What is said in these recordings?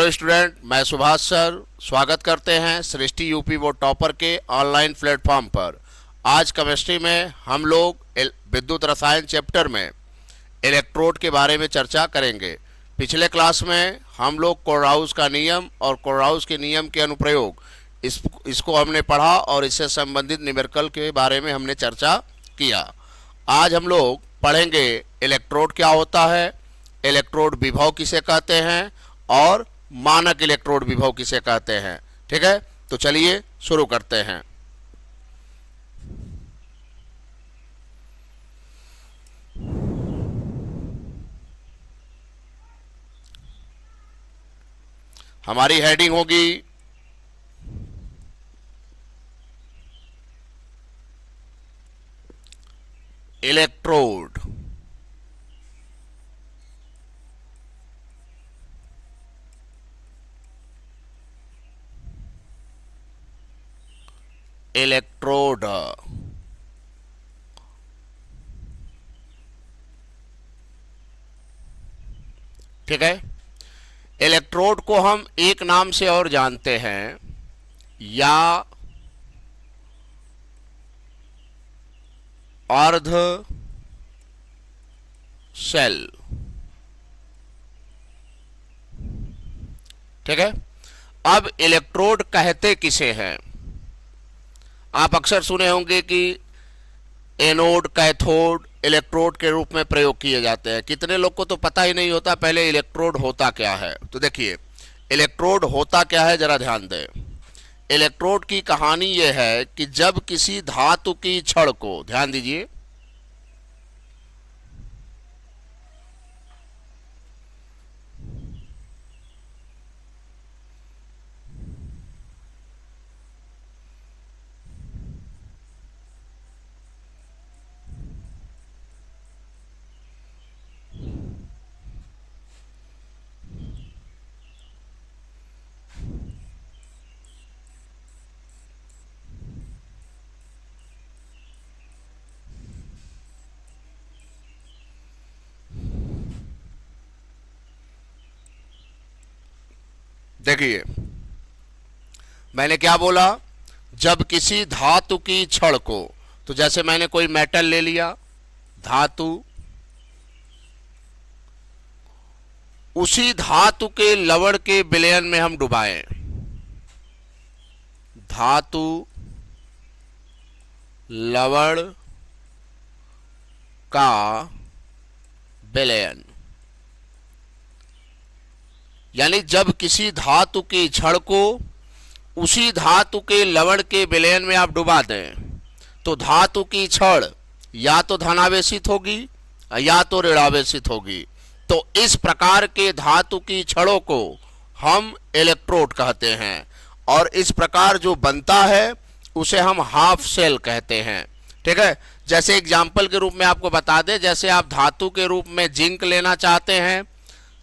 Hello student, मैं Subhash sir स्वागत करते हैं सृष्टि यूपी बोर्ड टॉपर के ऑनलाइन प्लेटफॉर्म पर। आज केमिस्ट्री में हम लोग विद्युत रसायन चैप्टर में इलेक्ट्रोड के बारे में चर्चा करेंगे। पिछले क्लास में हम लोग कोरहाउस का नियम और कोरहाउस के नियम के अनुप्रयोग इसको हमने पढ़ा और इससे संबंधित न्यूमेरिकल के बारे में हमने चर्चा किया। आज हम लोग पढ़ेंगे इलेक्ट्रोड क्या होता है, इलेक्ट्रोड विभव किसे कहते हैं और मानक इलेक्ट्रोड विभव किसे कहते हैं। ठीक है, तो चलिए शुरू करते हैं। हमारी हेडिंग होगी इलेक्ट्रोड। इलेक्ट्रोड ठीक है। इलेक्ट्रोड को हम एक नाम से और जानते हैं, या अर्ध शेल। ठीक है। अब इलेक्ट्रोड कहते किसे हैं? आप अक्सर सुने होंगे कि एनोड, कैथोड इलेक्ट्रोड के रूप में प्रयोग किए जाते हैं। कितने लोग को तो पता ही नहीं होता पहले इलेक्ट्रोड होता क्या है। तो देखिए, इलेक्ट्रोड होता क्या है, जरा ध्यान दें। इलेक्ट्रोड की कहानी यह है कि जब किसी धातु की छड़ को, ध्यान दीजिए, देखिए मैंने क्या बोला, जब किसी धातु की छड़ को, तो जैसे मैंने कोई मेटल ले लिया, धातु, उसी धातु के लवण के विलयन में हम डुबाएं, धातु लवण का विलयन, यानी जब किसी धातु की छड़ को उसी धातु के लवण के विलयन में आप डुबा दें, तो धातु की छड़ या तो धनावेशित होगी या तो ऋणावेशित होगी। तो इस प्रकार के धातु की छड़ों को हम इलेक्ट्रोड कहते हैं, और इस प्रकार जो बनता है उसे हम हाफ शेल कहते हैं। ठीक है। जैसे एग्जाम्पल के रूप में आपको बता दें, जैसे आप धातु के रूप में जिंक लेना चाहते हैं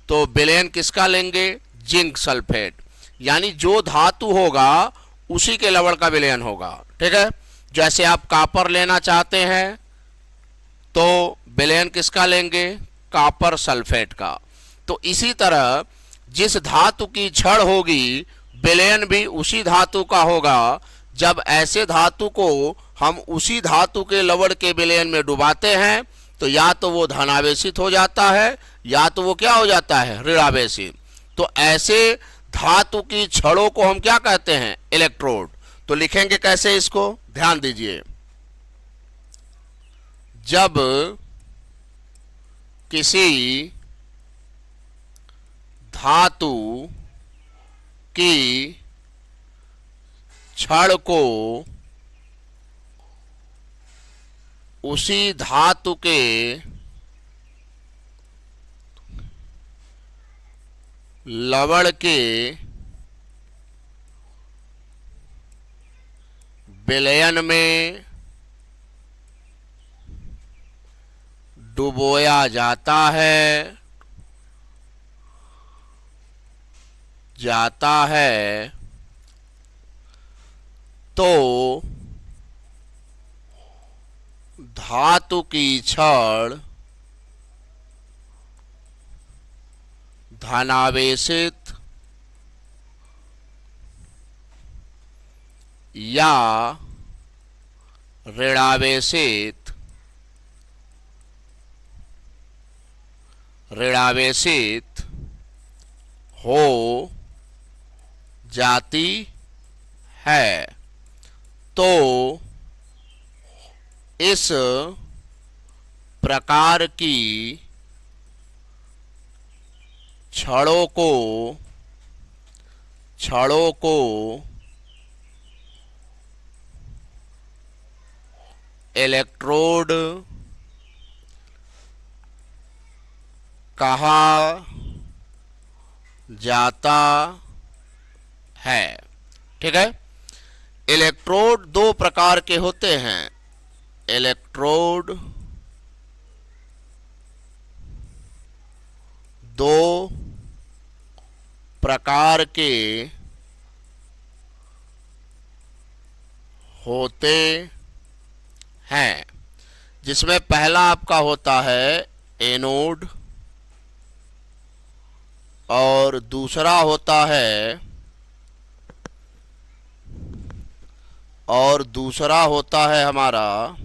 तो विलयन किसका लेंगे? जिंक सल्फेट, यानी जो धातु होगा उसी के लवण का विलयन होगा। ठीक है। जैसे आप कॉपर लेना चाहते हैं तो विलयन किसका लेंगे? कॉपर सल्फेट का। तो इसी तरह जिस धातु की छड़ होगी विलयन भी उसी धातु का होगा। जब ऐसे धातु को हम उसी धातु के लवण के विलयन में डुबाते हैं तो या तो वो धनावेशित हो जाता है या तो वो क्या हो जाता है? ऋणावेशित। तो ऐसे धातु की छड़ों को हम क्या कहते हैं? इलेक्ट्रोड। तो लिखेंगे कैसे इसको? ध्यान दीजिए, जब किसी धातु की छड़ को उसी धातु के लवण के विलयन में डुबोया जाता है तो धातु की छड़ धनावेशित या ऋणावेशित हो जाती है तो इस प्रकार की छड़ों को इलेक्ट्रोड कहा जाता है। ठीक है, इलेक्ट्रोड दो प्रकार के होते हैं। इलेक्ट्रोड दो प्रकार के होते हैं, जिसमें पहला आपका होता है एनोड और दूसरा होता है हमारा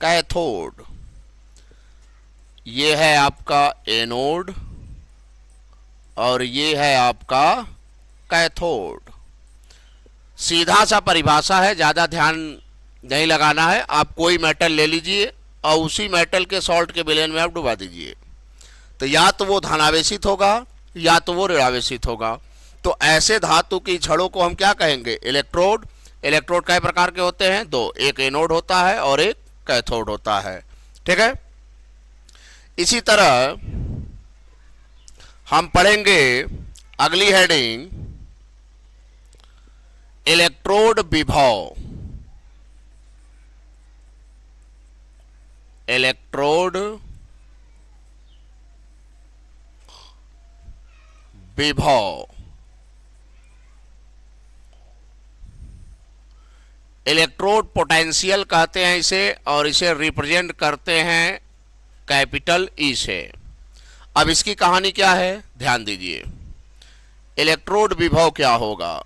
कैथोड। ये है आपका एनोड और ये है आपका कैथोड। सीधा सा परिभाषा है, ज़्यादा ध्यान नहीं लगाना है। आप कोई मेटल ले लीजिए और उसी मेटल के सॉल्ट के विलयन में आप डुबा दीजिए, तो या तो वो धनावेशित होगा या तो वो ऋणावेशित होगा। तो ऐसे धातु की छड़ों को हम क्या कहेंगे? इलेक्ट्रोड। इलेक्ट्रोड कई प्रकार के होते हैं? दो, एक एनोड होता है और एक कैथोड होता है। ठीक है, इसी तरह हम पढ़ेंगे अगली हेडिंग इलेक्ट्रोड विभव। इलेक्ट्रोड विभव। इलेक्ट्रोड पोटेंशियल कहते हैं इसे, और इसे रिप्रेजेंट करते हैं कैपिटल ई से। अब इसकी कहानी क्या है, ध्यान दीजिए। इलेक्ट्रोड विभव क्या होगा?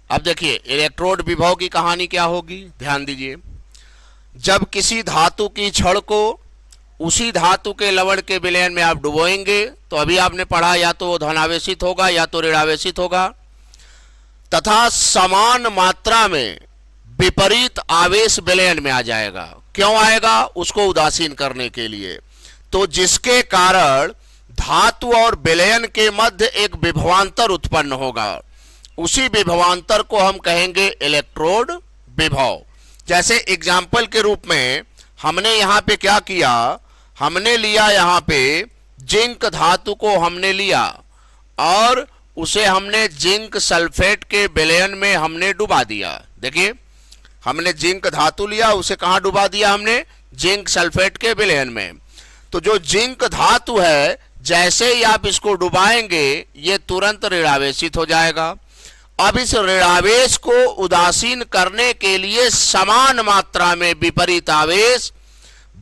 अब देखिए इलेक्ट्रोड विभव की कहानी क्या होगी, ध्यान दीजिए। जब किसी धातु की छड़ को उसी धातु के लवण के विलयन में आप डुबोएंगे, तो अभी आपने पढ़ा या तो वो धनावेशित होगा या तो ऋणावेशित होगा, तथा समान मात्रा में विपरीत आवेश विलयन में आ जाएगा। क्यों आएगा? उसको उदासीन करने के लिए। तो जिसके कारण धातु और विलयन के मध्य एक विभवांतर उत्पन्न होगा। उसी विभवांतर को हम कहेंगे इलेक्ट्रोड विभव। जैसे एग्जाम्पल के रूप में हमने यहाँ पे क्या किया, हमने लिया यहाँ पे जिंक धातु को हमने लिया और उसे हमने जिंक सल्फेट के विलयन में हमने डुबा दिया। देखिए हमने जिंक धातु लिया, उसे कहाँ डुबा दिया हमने? जिंक सल्फेट के विलयन में। तो जो जिंक धातु है, जैसे ही आप इसको डुबाएंगे ये तुरंत ऋणावेशित हो जाएगा। अब इस ऋणावेश को उदासीन करने के लिए समान मात्रा में विपरीत आवेश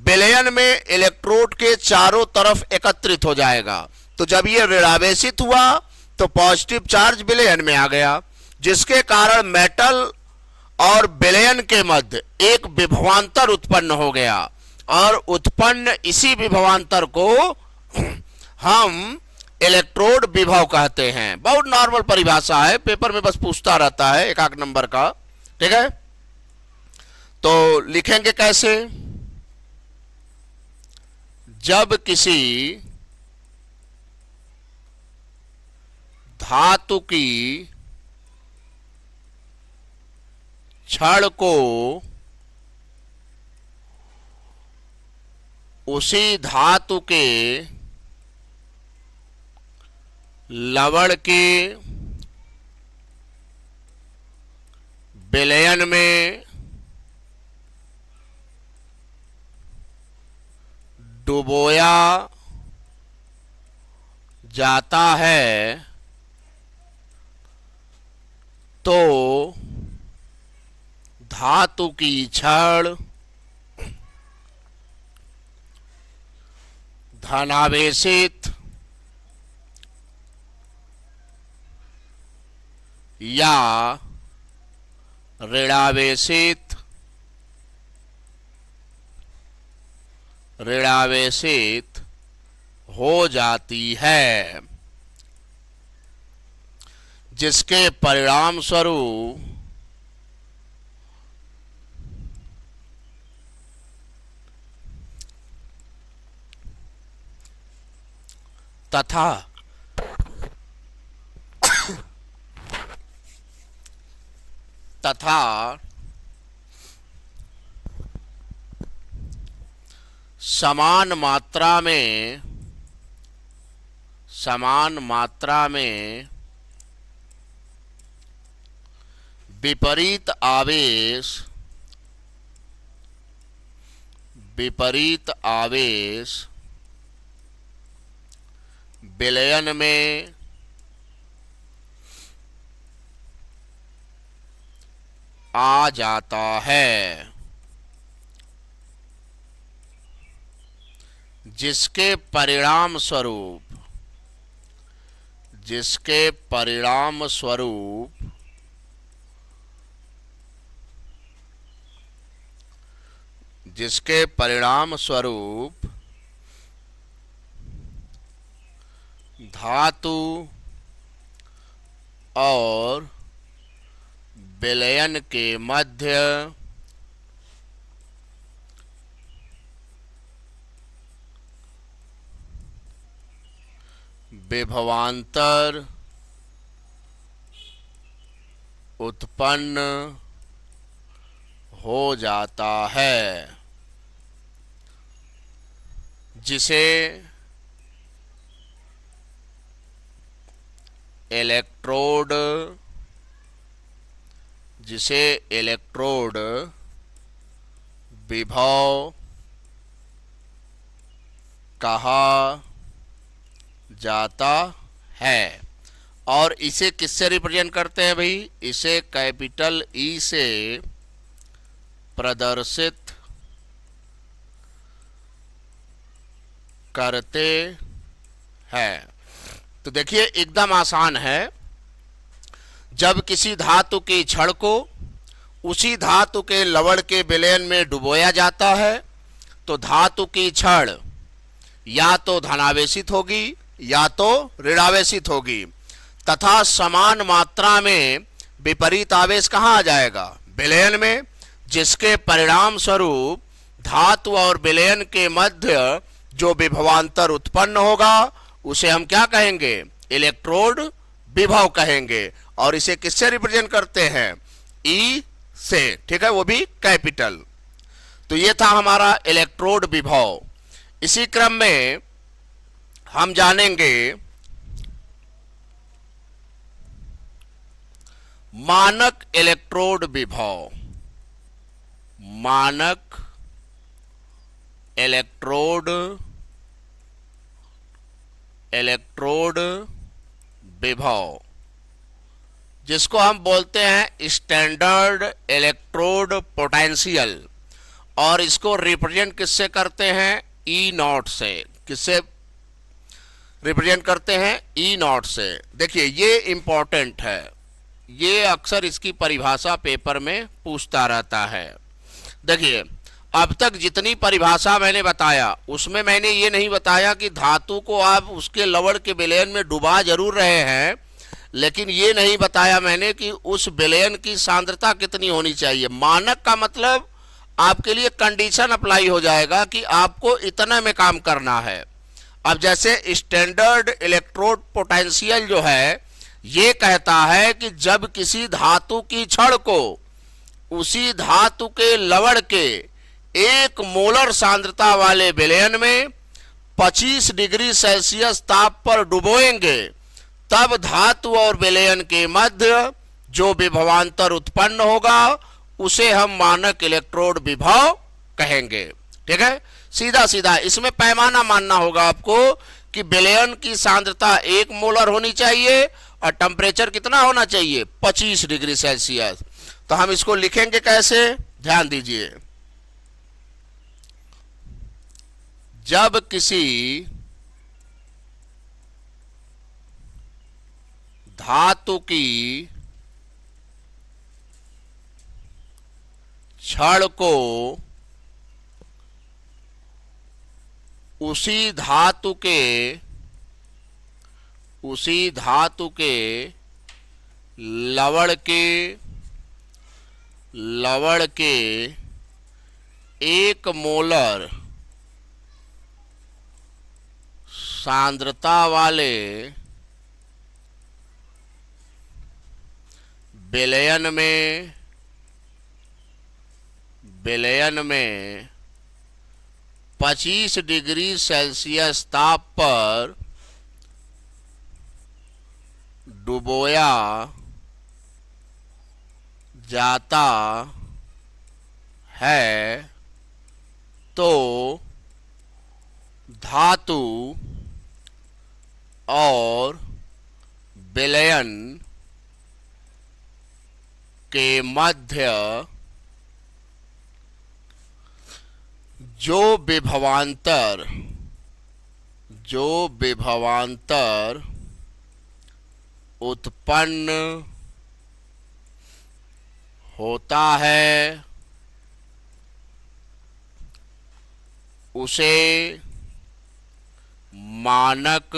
विलयन में इलेक्ट्रोड के चारों तरफ एकत्रित हो जाएगा। तो जब ये ऋणावेशित हुआ तो पॉजिटिव चार्ज विलयन में आ गया, जिसके कारण मेटल और विलयन के मध्य एक विभवांतर उत्पन्न हो गया। और उत्पन्न इसी विभवांतर को हम इलेक्ट्रोड विभव कहते हैं। बहुत नॉर्मल परिभाषा है, पेपर में बस पूछता रहता है एक आध नंबर का। ठीक है, तो लिखेंगे कैसे? जब किसी धातु की छड़ को उसी धातु के लवण के विलयन में डुबोया जाता है तो धातु की छड़ धनावेशित या ऋणावेशित हो जाती है, जिसके परिणाम स्वरूप तथा समान मात्रा में विपरीत आवेश विलयन में आ जाता है, जिसके परिणाम स्वरूप धातु और विलयन के मध्य विभवांतर उत्पन्न हो जाता है, जिसे इलेक्ट्रोड विभव कहा जाता है। और इसे किससे रिप्रेजेंट करते हैं भाई? इसे कैपिटल ई से प्रदर्शित करते हैं। तो देखिए एकदम आसान है। जब किसी धातु की छड़ को उसी धातु के लवण के विलयन में डुबोया जाता है तो धातु की छड़ या तो धनावेशित होगी या तो ऋणावेशित होगी, तथा समान मात्रा में विपरीत आवेश कहाँ आ जाएगा? विलयन में, जिसके परिणाम स्वरूप धातु और विलयन के मध्य जो विभवांतर उत्पन्न होगा उसे हम क्या कहेंगे? इलेक्ट्रोड विभव कहेंगे। और इसे किससे रिप्रेजेंट करते हैं? ई से, ठीक है, वो भी कैपिटल। तो ये था हमारा इलेक्ट्रोड विभव। इसी क्रम में हम जानेंगे मानक इलेक्ट्रोड विभव। मानक इलेक्ट्रोड विभव, जिसको हम बोलते हैं स्टैंडर्ड इलेक्ट्रोड पोटेंशियल, और इसको रिप्रेजेंट किससे करते हैं? ई नॉट से। किससे रिप्रेजेंट करते हैं? ई नॉट से। देखिए ये इंपॉर्टेंट है, ये अक्सर इसकी परिभाषा पेपर में पूछता रहता है। देखिए अब तक जितनी परिभाषा मैंने बताया उसमें मैंने ये नहीं बताया कि धातु को आप उसके लवण के विलयन में डुबा जरूर रहे हैं, लेकिन ये नहीं बताया मैंने कि उस विलयन की सांद्रता कितनी होनी चाहिए। मानक का मतलब आपके लिए कंडीशन अप्लाई हो जाएगा कि आपको इतना में काम करना है। अब जैसे स्टैंडर्ड इलेक्ट्रोड पोटेंशियल जो है ये कहता है कि जब किसी धातु की छड़ को उसी धातु के लवण के 1 मोलर सांद्रता वाले विलयन में 25 डिग्री सेल्सियस ताप पर डुबोएंगे, तब धातु और विलयन के मध्य जो विभवांतर उत्पन्न होगा उसे हम मानक इलेक्ट्रोड विभव कहेंगे। ठीक है, सीधा सीधा इसमें पैमाना मानना होगा आपको कि विलयन की सांद्रता 1 मोलर होनी चाहिए और टेम्परेचर कितना होना चाहिए, 25 डिग्री सेल्सियस। तो हम इसको लिखेंगे कैसे, ध्यान दीजिए। जब किसी धातु की छड़ को उसी धातु के लवण के 1 मोलर सांद्रता वाले विलयन में 25 डिग्री सेल्सियस ताप पर डुबोया जाता है, तो धातु और विलयन के मध्य जो विभवांतर उत्पन्न होता है उसे मानक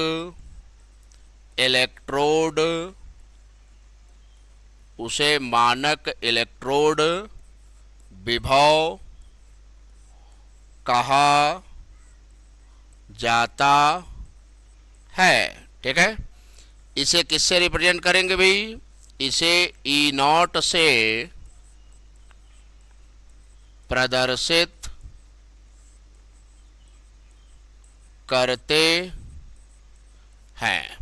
इलेक्ट्रोड विभव कहा जाता है। ठीक है, इसे किससे रिप्रेजेंट करेंगे भाई, इसे E0 से प्रदर्शित करते हैं।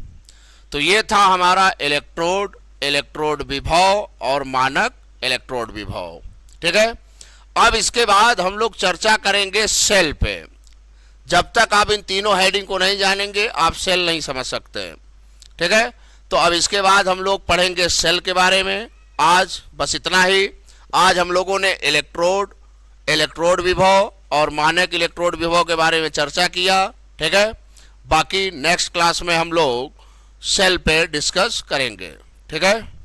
तो ये था हमारा इलेक्ट्रोड विभव और मानक इलेक्ट्रोड विभव। ठीक है, अब इसके बाद हम लोग चर्चा करेंगे सेल पे। जब तक आप इन तीनों हेडिंग को नहीं जानेंगे आप सेल नहीं समझ सकते। ठीक है, तो अब इसके बाद हम लोग पढ़ेंगे सेल के बारे में। आज बस इतना ही। आज हम लोगों ने इलेक्ट्रोड विभव और मानक इलेक्ट्रोड विभव के बारे में चर्चा किया। ठीक है, बाकी नेक्स्ट क्लास में हम लोग सेल पे डिस्कस करेंगे। ठीक है।